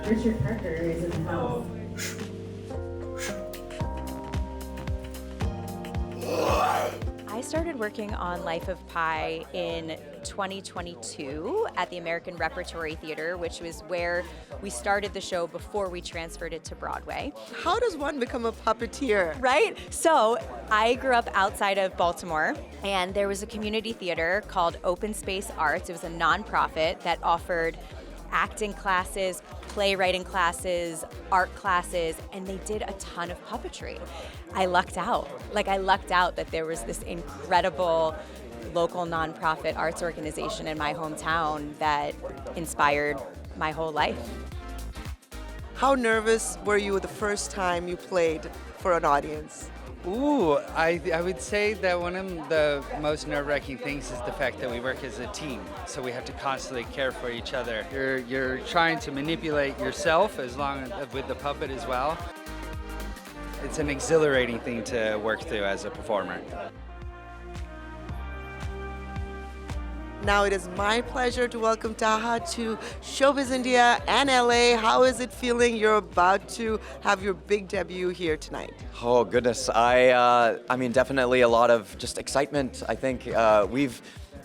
Richard Parker is in the house. I started working on Life of Pi in 2022 at the American Repertory Theater, which was where we started the show before we transferred it to Broadway. How does one become a puppeteer? Right? So I grew up outside of Baltimore, and there was a community theater called Open Space Arts. It was a nonprofit that offered acting classes, playwriting classes, art classes, and they did a ton of puppetry. I lucked out. I lucked out that there was this incredible local nonprofit arts organization in my hometown that inspired my whole life. How nervous were you the first time you played for an audience? Ooh, I would say that one of the most nerve-wracking things is the fact that we work as a team. So we have to constantly care for each other. You're trying to manipulate yourself with the puppet as well. It's an exhilarating thing to work through as a performer. Now it is my pleasure to welcome Taha to Showbiz India and LA. How is it feeling? You're about to have your big debut here tonight. Oh goodness, I mean definitely a lot of just excitement. I think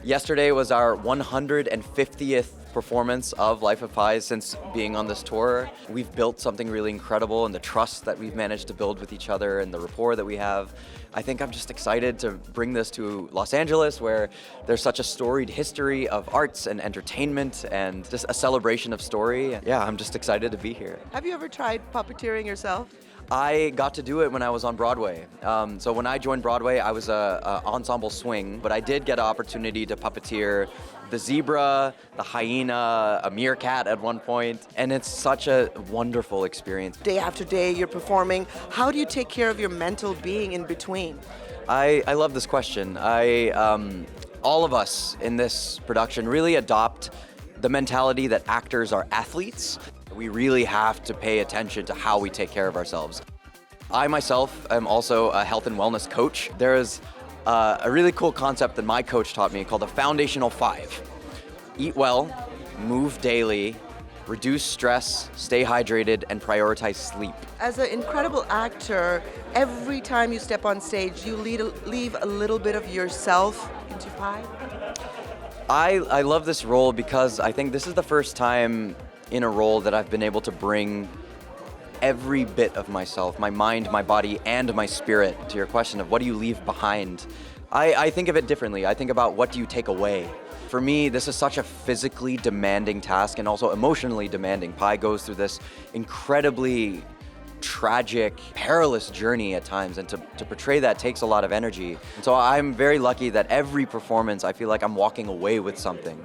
yesterday was our 150th performance of Life of Pi since being on this tour. We've built something really incredible, and the trust that we've managed to build with each other and the rapport that we have. I think I'm just excited to bring this to Los Angeles, where there's such a storied history of arts and entertainment and just a celebration of story. Yeah, I'm just excited to be here. Have you ever tried puppeteering yourself? I got to do it when I was on Broadway. So when I joined Broadway, I was a ensemble swing, but I did get an opportunity to puppeteer the zebra, the hyena, a meerkat at one point, and it's such a wonderful experience. Day after day, you're performing. How do you take care of your mental being in between? I love this question. All of us in this production really adopt the mentality that actors are athletes. We really have to pay attention to how we take care of ourselves. I myself am also a health and wellness coach. There is a really cool concept that my coach taught me called the Foundational 5. Eat well, move daily, reduce stress, stay hydrated, and prioritize sleep. As an incredible actor, every time you step on stage, you leave a little bit of yourself into Pi. I love this role because I think this is the first time in a role that I've been able to bring every bit of myself, my mind, my body, and my spirit, to your question of what do you leave behind. I think of it differently. I think about what do you take away. For me, this is such a physically demanding task and also emotionally demanding. Pi goes through this incredibly tragic, perilous journey at times, and to portray that takes a lot of energy. And so I'm very lucky that every performance, I feel like I'm walking away with something.